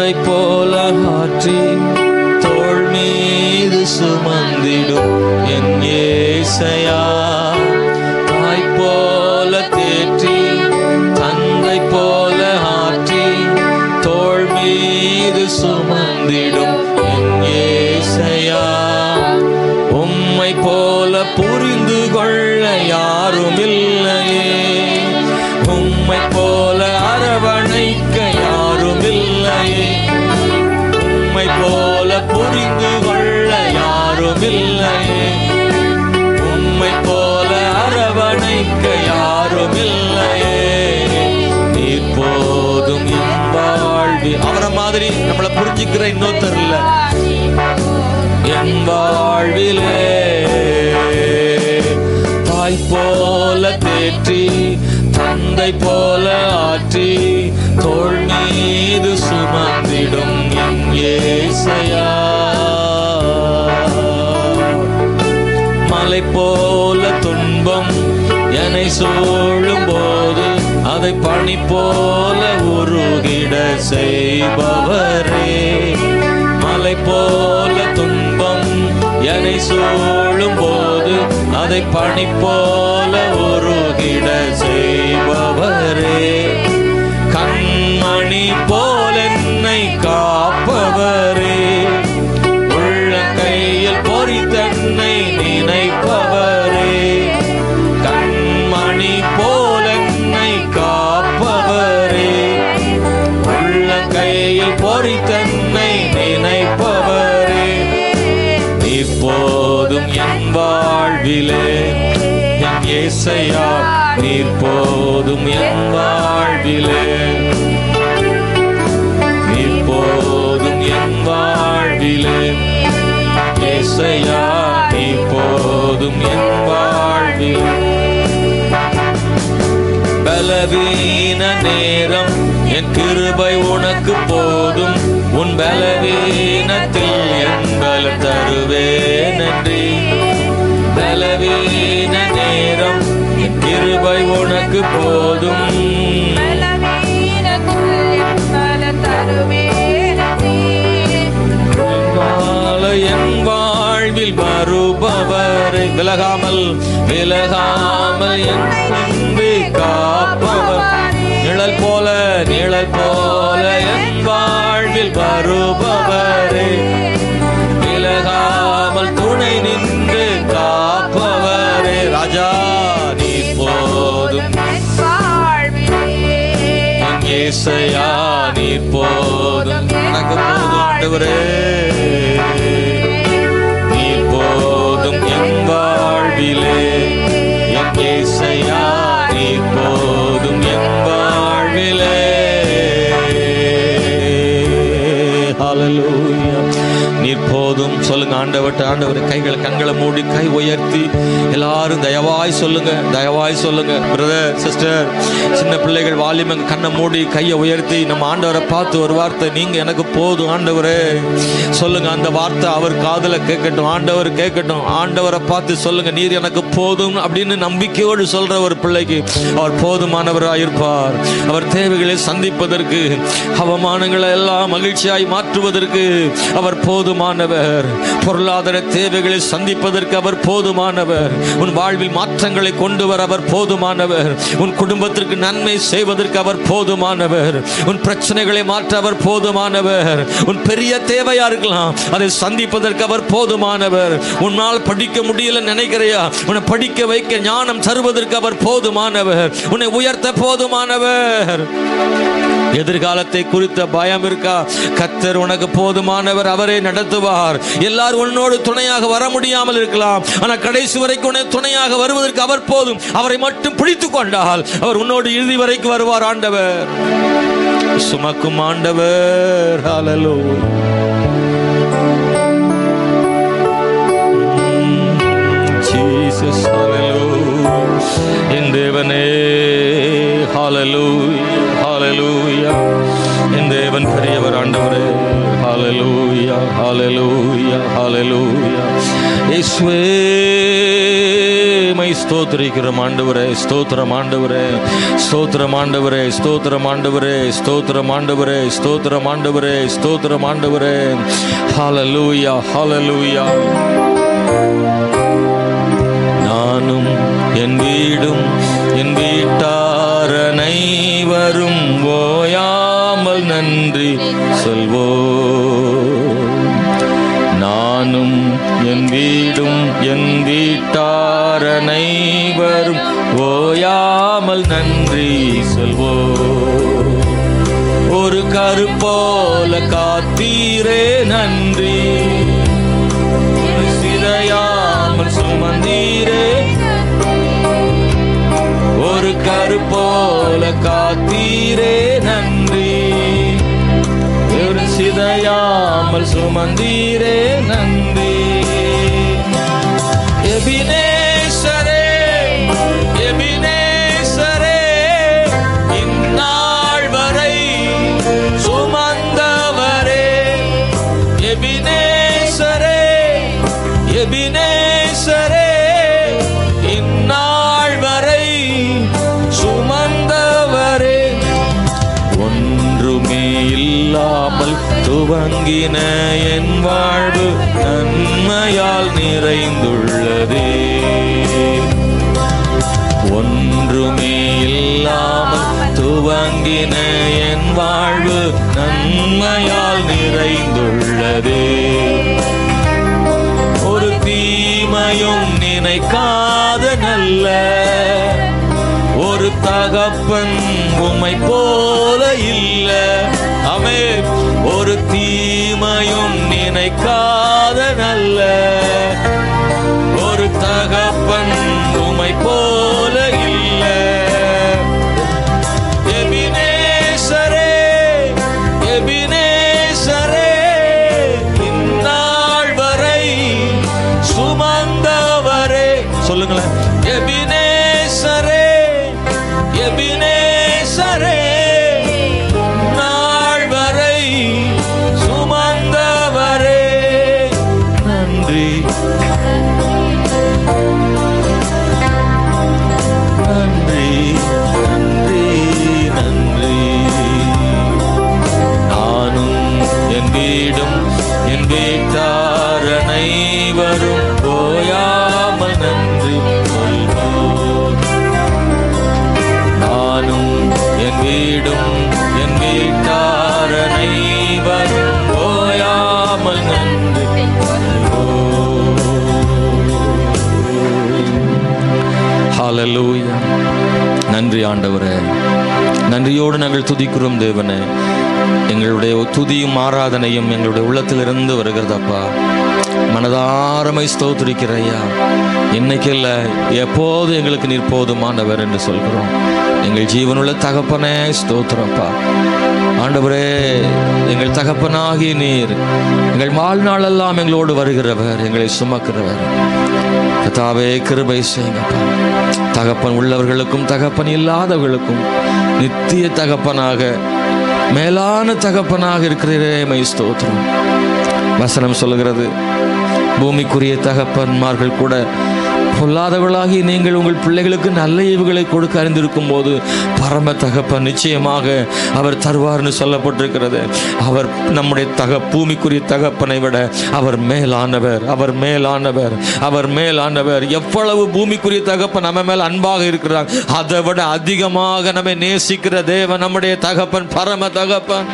தந்தை போல ஆற்றி தோள் மீது சுமந்திடும் என் ஏசையா. தாய் போல தேற்றி தந்தை போல ஆற்றி தோள் மீது சுமந்திடும் என் ஏசையா. உம்மை போல புரிந்து கொள்ள யாரும் இல்லையே, உம்மை போல அரவணைக்க யாரும் இல்லையே, உம்மை போல புரிந்து கொள்ள யாரும் இல்லையே, உம்மை போல அரவணைக்க யாரும் இல்லையே. நீர் போதும் என் வாழ்வில். அவரை மாதிரி நம்மளை புரிஞ்சுக்கிற இன்னொருத்தர் இல்ல என் வாழ்விலே. தாய் போல தேற்றி தந்தை போல ஆற்றி தோள் மீது சுமந்திடும் என் ஏசையா. மலை போல துன்பம் என்னை சூழும் போது அதை பனி போல உருகிட செய்பவரே. மலை போல துன்பம் என்னை சூழும் போது அதை பனி போல உருகிட செய்பவரே. கண்மணி போல என்னை காப்பவரே, உள்ள கையில் பொறித்தன்னை நினைப்பவரே. கண்மணி போல என்னை காப்பவரே, உள்ள கையில் பொறித்தன்னை நினைப்பவரே. இப்போதும் என் வாழ்விலே என் ஏசையா, நீர் போதும் என் வாழ்விலே, நீர் போதும் என் வாழ்விலே ஏசையா, நீர் போதும் என் வாழ்விலே. பலவீன நேரம் என் கிருபை உனக்கு போதும், உன் பலவீனத்தில் என் பலம் தருவேன் நன்றி. பலவீன நேரம் என் கிருபை உனக்கு போதும், என் வாழ்வில் வருபவரை விலகாமல் விலகாமல் என் அன்பை காப்பவர். நிழல் போல நிழல் போல என் வாழ்வில் வருபவரே, விலகாமல் துணை நின்று காப்பவரே. ராஜா நீ போதும் என் ஏசையா, நீ போதும் எனக்கு போதும் ஆண்டவரே. நீ போதும் என் வாழ்விலே என் ஏசையா, நீ போதும் என் வாழ்விலே. ஹல்லேலூயா. நீர் போதும் சொல்லுங்க ஆண்டவர்ட்ட. ஆண்டவர் கைகளை கண்களை மூடி கை உயர்த்தி எல்லாரும் தயவாய் சொல்லுங்க, தயவாய் சொல்லுங்க. பிரதர் சிஸ்டர் சின்ன பிள்ளைகள் வாலிபங்க கண்ணை மூடி கையை உயர்த்தி நம்ம ஆண்டவரை பார்த்து ஒரு வார்த்தை, நீங்க எனக்கு போதும் ஆண்டவரே சொல்லுங்க. அந்த வார்த்தை அவர் காதுல கேட்கட்டும், ஆண்டவர் கேட்கட்டும். ஆண்டவரை பார்த்து சொல்லுங்க, நீர் எனக்கு போதும் அப்படின்னு நம்பிக்கையோடு சொல்ற ஒரு பிள்ளைக்கு அவர் போதுமானவராக இருப்பார். அவர் தேவைகளை சந்திப்பதற்கு, அவமானங்களை எல்லாம் மகிழ்ச்சியாய் மாற்றுவதற்கு அவர் போதுமானவர். பொருளாதார தேவைகளை சந்திப்பதற்கு அவர் போதுமானவர். உன் வாழ்வில் மாற்றங்களை கொண்டு வர அவர் போதுமானவர். உன் குடும்பத்திற்கு நன்மை செய்வதற்கு அவர் போதுமானவர். உன் பிரச்சனைகளை மாற்ற அவர் போதுமானவர். உன் பெரிய தேவையா இருக்கலாம், அதை சந்திப்பதற்கு அவர் போதுமானவர். உன்னால் படிக்க முடியல நினைக்கிறையா, உன்னை படிக்க வைக்க ஞானம் தருவதற்கு அவர் போதுமானவர். உன்னை உயர்த்த போதுமானவர். எதிர்காலத்தை குறித்த பயம் இருக்கா? கர்த்தர் உனக்கு போதுமானவர், அவரே நடத்துவார். எல்லாரும் உன்னோடு துணையாக வர முடியாமல் இருக்கலாம், ஆனால் கடைசி வரைக்கும் உன்னை துணையாக வருவதற்கு அவர் போதும். அவரை மட்டும் பிடித்துக் கொண்டால் அவர் உன்னோடு இறுதி வரைக்கும் வருவார். ஆண்டவர் சுமக்கும் ஆண்டவர். ஹல்லேலூயா. ஜீசஸ் ஹல்லேலூயா. என் தேவனே ஹல்லேலூயா, ஹல்லேலூயா. என் தேவன் பெரியவர் ஆண்டவரே. ஹல்லேலூயா, ஹல்லேலூயா, ஹல்லேலூயா. இயேசுவே உம்மை ஸ்தோத்திரிக்கிறோம் ஆண்டவரே. ஸ்தோத்திரம் ஆண்டவரே, ஸ்தோத்திரம் ஆண்டவரே, ஸ்தோத்திரம் ஆண்டவரே, ஸ்தோத்திரம் ஆண்டவரே, ஸ்தோத்திரம் ஆண்டவரே, ஸ்தோத்திரம் ஆண்டவரே. ஹல்லேலூயா, ஹல்லேலூயா. நானும் என் வீடும் என் வீட்டார் அனைவரும் ஓயாமல் நன்றி சொல்வோம். நானும் என் வீடும் என் வீட்டார் அனைவரும் ஓயாமல் நன்றி சொல்வோம். ஒரு கருப்போல காத்தீரே நன்றி, சிதையாமல் சுமந்தீரே. ஒரு கருப்போல காத்தீரே நன்றி, ஒரு சிதையாமல் சுமந்தீரே நன்றி. எபினேசரே, எபினேசரே, இந்நாள் வரை சுமந்தவரே. எபினேசரே, எபினேசரே, இந்நாள் வரை சுமந்தவரே. ஒன்றுமே இல்லாமல் துவங்கின என் வாழ்வு நன்மையால் நிறைந்துள்ளதே. ஒன்றுமே இல்லாமல் துவங்கின என் வாழ்வு நன்மையால் நிறைந்துள்ளதே. ஒரு தீமையும் நினைக்காத நல்ல ஒரு தகப்பன் உம்மை போல இல்ல. ஆமென். ஒரு தீமையும் நினைக்காத நல்ல ஒரு தகப்பன் உம்மை போல இல்ல. எபினேசரே, எபினேசரே, இந்நாள் வரை சுமந்தவரே. சொல்லுங்களேன். எபினேசரே, எபினேசரே, நாள் வரை சுமந்தவரே. நன்றி, நன்றி, நன்றி, நன்றி. நானும் என் வீடும் என் வீட்டார் அனைவரும் ஓயாமல் நன்றி சொல்வோம். நானும் என் வீடும் என் வீட்டார் அனைவரும் ஓயாமல் நன்றி சொல்வோம். ஹல்லேலூயா. நன்றி ஆண்டவரே. நன்றியோடு நாங்கள் துதிக்கிறோம் தேவனே. எங்களுடைய துதியும் ஆராதனையும் எங்களுடைய உள்ளத்திலிருந்து வருகிறதப்பா. மனதாரமை ஸ்தோத்திரிக்கிறையா. இன்னைக்கு இல்லை, எப்போது எங்களுக்கு நீர் போதுமானவர் என்று சொல்கிறோம். எங்கள் ஜீவனுள்ள தகப்பனே ஸ்தோத்திரப்பா. ஆண்டவரே, எங்கள் தகப்பனாகி நீர் எங்கள் வாழ்நாளெல்லாம் எங்களோடு வருகிறவர், எங்களை சுமக்கிறவர். கர்த்தாவே, கிருபை செய்யுங்கப்பா. தகப்பன் உள்ளவர்களுக்கும் தகப்பன் இல்லாதவர்களுக்கும் நித்திய தகப்பனாக மேலான தகப்பனாக இருக்கிறீரே, மை ஸ்தோத்திரம். வசனம் சொல்லுகிறது, பூமிக்குரிய தகப்பன்மார்கள் கூட பொல்லாதவர்களாகி நீங்கள் உங்கள் பிள்ளைகளுக்கு நல்ல ஈவுகளை கொடுக்க அறிந்திருக்கும் போது பரம தகப்பன் நிச்சயமாக அவர் தருவார்னு சொல்லப்பட்டிருக்கிறது. அவர் நம்முடைய பூமிக்குரிய தகப்பனை விட அவர் மேலானவர், அவர் மேலானவர், அவர் மேலானவர். எவ்வளவு பூமிக்குரிய தகப்பன் நம்ம மேல் அன்பாக இருக்கிறார், அதை விட அதிகமாக நம்மை நேசிக்கிற தேவன் நம்முடைய தகப்பன், பரம தகப்பன்.